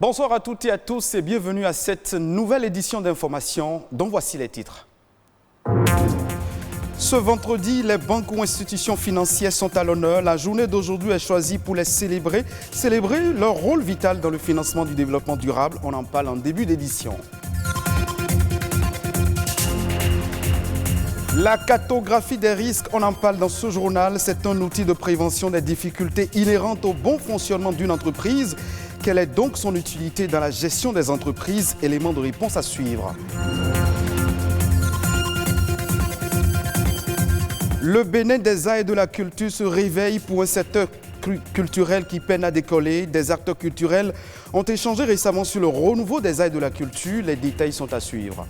Bonsoir à toutes et à tous et bienvenue à cette nouvelle édition d'Information dont voici les titres. Ce vendredi, les banques ou institutions financières sont à l'honneur. La journée d'aujourd'hui est choisie pour les célébrer leur rôle vital dans le financement du développement durable. On en parle en début d'édition. La cartographie des risques, on en parle dans ce journal. C'est un outil de prévention des difficultés inhérentes au bon fonctionnement d'une entreprise. Quelle est donc son utilité dans la gestion des entreprises? Élément de réponse à suivre. Le Bénin des arts et de la culture se réveille pour un secteur culturel qui peine à décoller. Des acteurs culturels ont échangé récemment sur le renouveau des arts et de la culture. Les détails sont à suivre.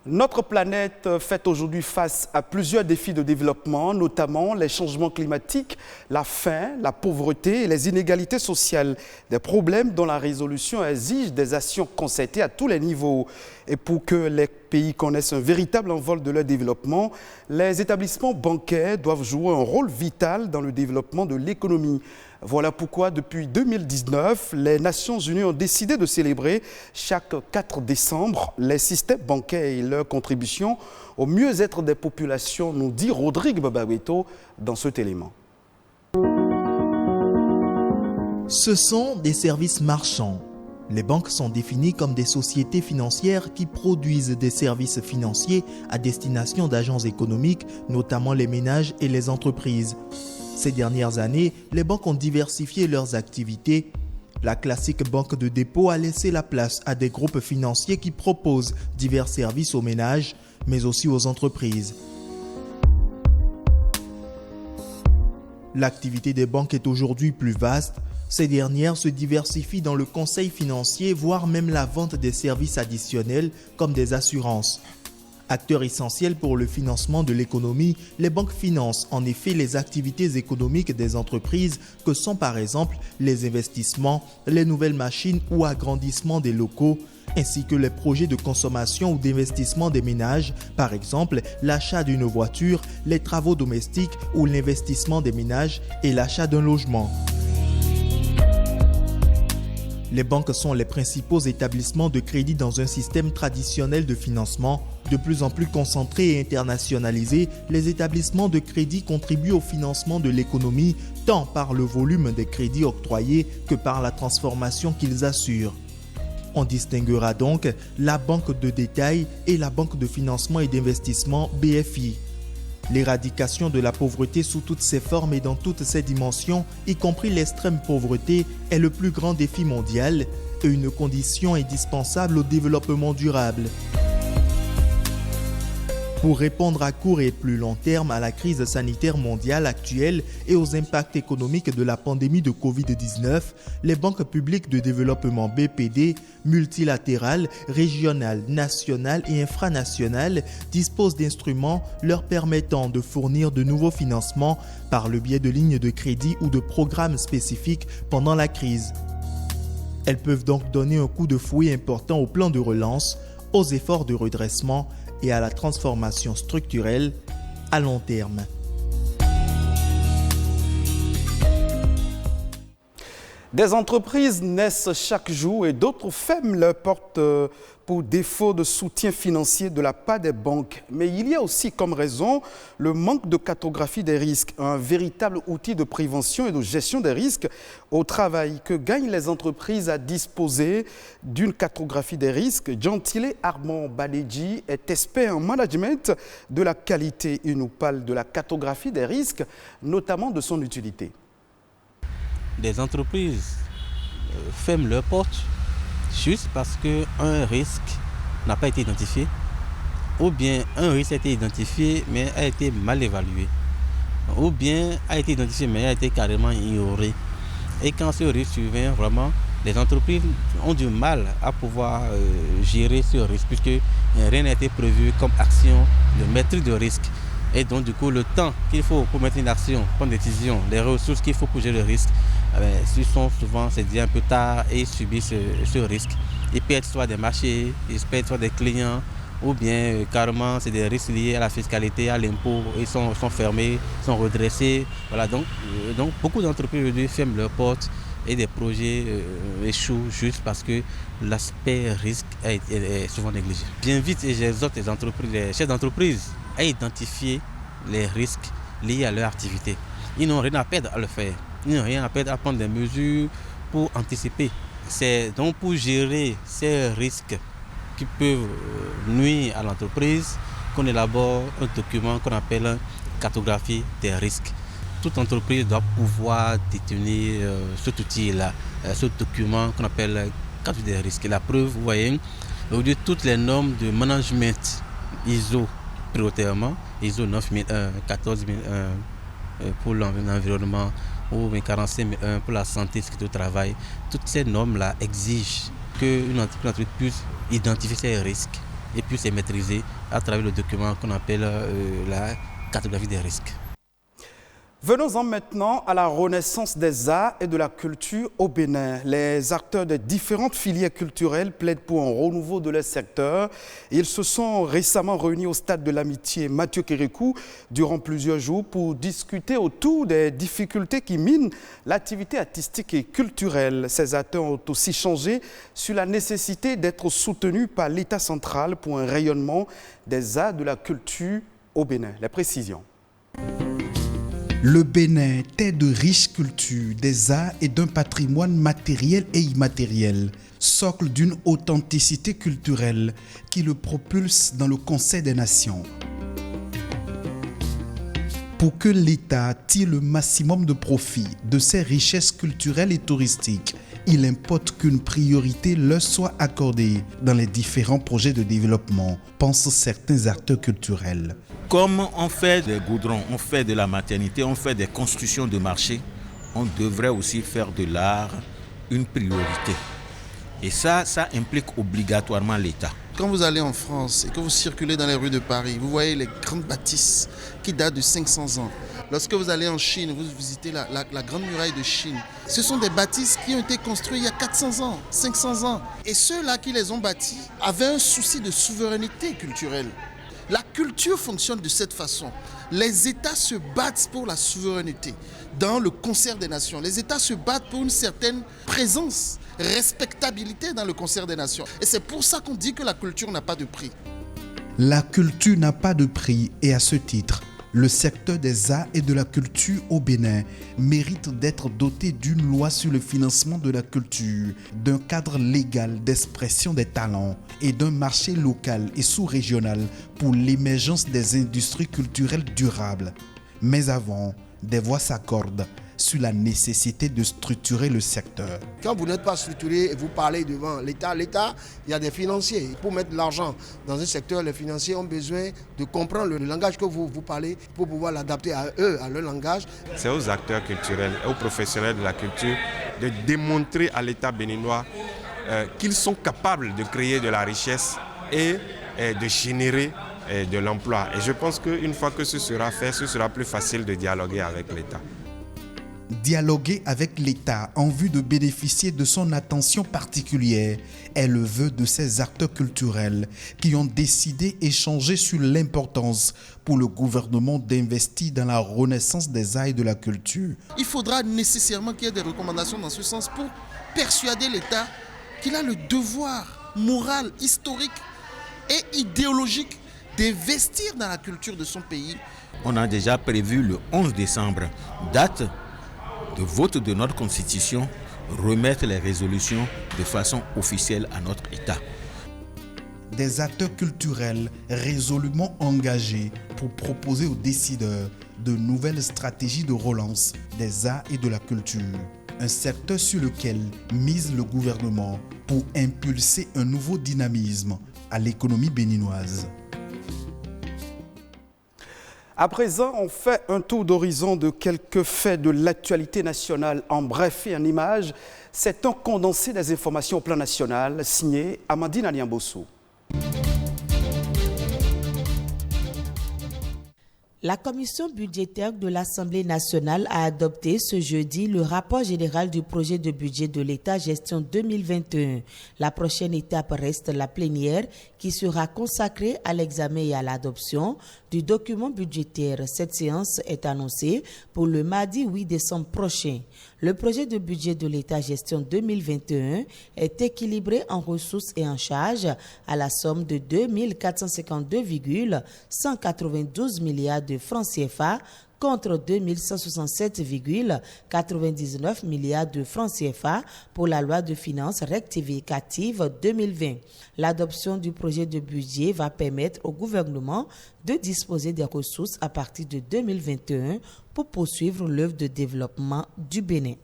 Notre planète fait aujourd'hui face à plusieurs défis de développement, notamment les changements climatiques, la faim, la pauvreté et les inégalités sociales. Des problèmes dont la résolution exige des actions concertées à tous les niveaux. Et pour que les pays connaissent un véritable envol de leur développement, les établissements bancaires doivent jouer un rôle vital dans le développement de l'économie. Voilà pourquoi, depuis 2019, les Nations Unies ont décidé de célébrer chaque 4 décembre les systèmes bancaires et leur contribution au mieux-être des populations, nous dit Rodrigue Babawito dans cet élément. Ce sont des services marchands. Les banques sont définies comme des sociétés financières qui produisent des services financiers à destination d'agents économiques, notamment les ménages et les entreprises. Ces dernières années, les banques ont diversifié leurs activités. La classique banque de dépôt a laissé la place à des groupes financiers qui proposent divers services aux ménages, mais aussi aux entreprises. L'activité des banques est aujourd'hui plus vaste. Ces dernières se diversifient dans le conseil financier, voire même la vente des services additionnels comme des assurances. Acteurs essentiels pour le financement de l'économie, les banques financent en effet les activités économiques des entreprises que sont par exemple les investissements, les nouvelles machines ou agrandissements des locaux, ainsi que les projets de consommation ou d'investissement des ménages, par exemple l'achat d'une voiture, les travaux domestiques ou l'investissement des ménages et l'achat d'un logement. Les banques sont les principaux établissements de crédit dans un système traditionnel de financement. De plus en plus concentrés et internationalisés, les établissements de crédit contribuent au financement de l'économie tant par le volume des crédits octroyés que par la transformation qu'ils assurent. On distinguera donc la banque de détail et la banque de financement et d'investissement BFI. L'éradication de la pauvreté sous toutes ses formes et dans toutes ses dimensions, y compris l'extrême pauvreté, est le plus grand défi mondial et une condition indispensable au développement durable. Pour répondre à court et plus long terme à la crise sanitaire mondiale actuelle et aux impacts économiques de la pandémie de Covid-19, les banques publiques de développement BPD, multilatérales, régionales, nationales et infranationales disposent d'instruments leur permettant de fournir de nouveaux financements par le biais de lignes de crédit ou de programmes spécifiques pendant la crise. Elles peuvent donc donner un coup de fouet important au plan de relance, aux efforts de redressement et à la transformation structurelle à long terme. Des entreprises naissent chaque jour et d'autres ferment leurs portes pour défaut de soutien financier de la part des banques. Mais il y a aussi comme raison le manque de cartographie des risques, un véritable outil de prévention et de gestion des risques au travail que gagnent les entreprises à disposer d'une cartographie des risques. Gentile Armand Badedji est expert en management de la qualité. Il nous parle de la cartographie des risques, notamment de son utilité. Des entreprises ferment leurs portes juste parce qu'un risque n'a pas été identifié ou bien un risque a été identifié mais a été mal évalué ou bien a été identifié mais a été carrément ignoré. Et quand ce risque survient, vraiment, les entreprises ont du mal à pouvoir gérer ce risque puisque rien n'a été prévu comme action de maîtrise de risque. Et donc, du coup, le temps qu'il faut pour mettre une action, prendre une décision, les ressources qu'il faut pour gérer le risque, ils sont souvent, c'est dit un peu tard et subissent ce risque. Ils perdent soit des marchés, ils perdent soit des clients, ou bien carrément c'est des risques liés à la fiscalité, à l'impôt, ils sont fermés, sont redressés. Voilà, donc beaucoup d'entreprises aujourd'hui ferment leurs portes et des projets échouent juste parce que l'aspect risque est souvent négligé. J'invite et j'exhorte les chefs d'entreprise à identifier les risques liés à leur activité. Ils n'ont rien à perdre à le faire. Ils n'ont rien à perdre à prendre des mesures pour anticiper. C'est donc pour gérer ces risques qui peuvent nuire à l'entreprise qu'on élabore un document qu'on appelle une cartographie des risques. Toute entreprise doit pouvoir détenir cet outil-là, ce document qu'on appelle cartographie des risques. Et la preuve, vous voyez, aujourd'hui toutes les normes de management ISO prioritairement, ISO 9001, 14001 pour l'environnement ou 45001 pour la santé et sécurité au travail, toutes ces normes-là exigent qu'une entreprise puisse identifier ses risques et puisse les maîtriser à travers le document qu'on appelle la cartographie des risques. Venons-en maintenant à la renaissance des arts et de la culture au Bénin. Les acteurs des différentes filières culturelles plaident pour un renouveau de leur secteur. Ils se sont récemment réunis au stade de l'amitié Mathieu Kérékou durant plusieurs jours pour discuter autour des difficultés qui minent l'activité artistique et culturelle. Ces acteurs ont aussi changé sur la nécessité d'être soutenus par l'État central pour un rayonnement des arts et de la culture au Bénin. Les précisions. Le Bénin, terre de riches cultures, des arts et d'un patrimoine matériel et immatériel, socle d'une authenticité culturelle qui le propulse dans le concert des nations. Pour que l'État tire le maximum de profit de ces richesses culturelles et touristiques, il importe qu'une priorité leur soit accordée dans les différents projets de développement, pensent certains acteurs culturels. Comme on fait des goudrons, on fait de la maternité, on fait des constructions de marché, on devrait aussi faire de l'art une priorité. Et ça implique obligatoirement l'État. Quand vous allez en France et que vous circulez dans les rues de Paris, vous voyez les grandes bâtisses qui datent de 500 ans. Lorsque vous allez en Chine, vous visitez la Grande Muraille de Chine. Ce sont des bâtisses qui ont été construites il y a 400 ans, 500 ans. Et ceux-là qui les ont bâtis avaient un souci de souveraineté culturelle. La culture fonctionne de cette façon. Les États se battent pour la souveraineté dans le concert des nations. Les États se battent pour une certaine présence, respectabilité dans le concert des nations. Et c'est pour ça qu'on dit que la culture n'a pas de prix. La culture n'a pas de prix et à ce titre, le secteur des arts et de la culture au Bénin mérite d'être doté d'une loi sur le financement de la culture, d'un cadre légal d'expression des talents et d'un marché local et sous-régional pour l'émergence des industries culturelles durables. Mais avant, des voix s'accordent sur la nécessité de structurer le secteur. Quand vous n'êtes pas structuré et vous parlez devant l'État, il y a des financiers. Pour mettre de l'argent dans un secteur, les financiers ont besoin de comprendre le langage que vous parlez pour pouvoir l'adapter à eux, à leur langage. C'est aux acteurs culturels et aux professionnels de la culture de démontrer à l'État béninois qu'ils sont capables de créer de la richesse et de générer de l'emploi. Et je pense qu'une fois que ce sera fait, ce sera plus facile de dialoguer avec l'État. Dialoguer avec l'État en vue de bénéficier de son attention particulière est le vœu de ces acteurs culturels qui ont décidé échanger sur l'importance pour le gouvernement d'investir dans la renaissance des arts et de la culture. Il faudra nécessairement qu'il y ait des recommandations dans ce sens pour persuader l'État qu'il a le devoir moral, historique et idéologique d'investir dans la culture de son pays. On a déjà prévu le 11 décembre, date de vote de notre constitution, remettre les résolutions de façon officielle à notre État. Des acteurs culturels résolument engagés pour proposer aux décideurs de nouvelles stratégies de relance des arts et de la culture. Un secteur sur lequel mise le gouvernement pour impulser un nouveau dynamisme à l'économie béninoise. À présent, on fait un tour d'horizon de quelques faits de l'actualité nationale en bref et en images. C'est un condensé des informations au plan national, signé Amandine Aniambosso. La commission budgétaire de l'Assemblée nationale a adopté ce jeudi le rapport général du projet de budget de l'État gestion 2021. La prochaine étape reste la plénière qui sera consacrée à l'examen et à l'adoption du document budgétaire. Cette séance est annoncée pour le mardi 8 décembre prochain. Le projet de budget de l'État gestion 2021 est équilibré en ressources et en charges à la somme de 2 452,192 milliards de francs CFA contre 2167,99 milliards de francs CFA pour la loi de finances rectificative 2020. L'adoption du projet de budget va permettre au gouvernement de disposer des ressources à partir de 2021 pour poursuivre l'œuvre de développement du Bénin.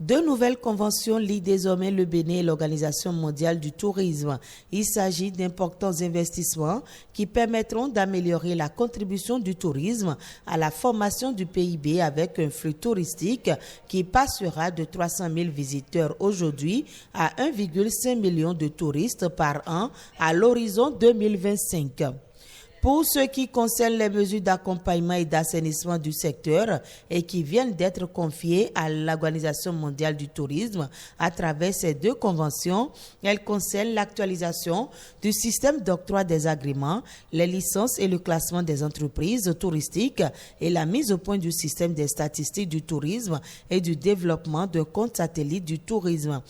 Deux nouvelles conventions lient désormais le Bénin et l'Organisation mondiale du tourisme. Il s'agit d'importants investissements qui permettront d'améliorer la contribution du tourisme à la formation du PIB avec un flux touristique qui passera de 300 000 visiteurs aujourd'hui à 1,5 million de touristes par an à l'horizon 2025. Pour ce qui concerne les mesures d'accompagnement et d'assainissement du secteur et qui viennent d'être confiées à l'Organisation mondiale du tourisme à travers ces deux conventions, elles concernent l'actualisation du système d'octroi des agréments, les licences et le classement des entreprises touristiques et la mise au point du système des statistiques du tourisme et du développement d'un compte satellite du tourisme.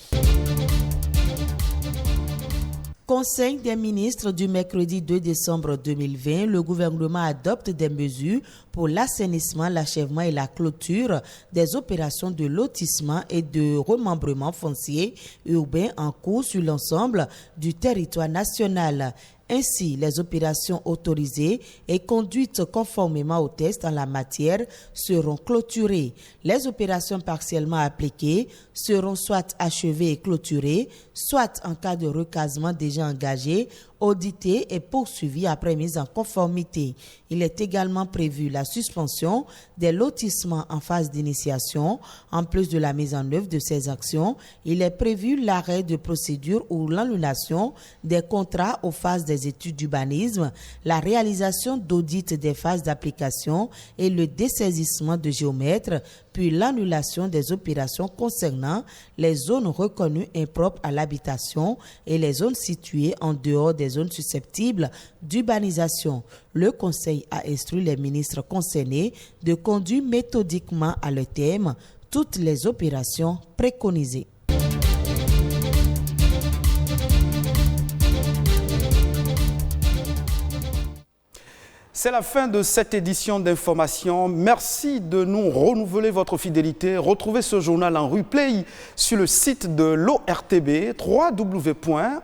Conseil des ministres du mercredi 2 décembre 2020, le gouvernement adopte des mesures pour l'assainissement, l'achèvement et la clôture des opérations de lotissement et de remembrement foncier urbain en cours sur l'ensemble du territoire national. Ainsi, les opérations autorisées et conduites conformément aux tests en la matière seront clôturées. Les opérations partiellement appliquées seront soit achevées et clôturées, soit en cas de recasement déjà engagé, audité et poursuivi après mise en conformité. Il est également prévu la suspension des lotissements en phase d'initiation. En plus de la mise en œuvre de ces actions, il est prévu l'arrêt de procédure ou l'annulation des contrats aux phases des études d'urbanisme, la réalisation d'audits des phases d'application et le dessaisissement de géomètres, puis l'annulation des opérations concernant les zones reconnues impropres à l'habitation et les zones situées en dehors des zones susceptibles d'urbanisation. Le Conseil a instruit les ministres concernés de conduire méthodiquement à leur terme toutes les opérations préconisées. C'est la fin de cette édition d'information. Merci de nous renouveler votre fidélité. Retrouvez ce journal en replay sur le site de l'ORTB, www.ortb.bj.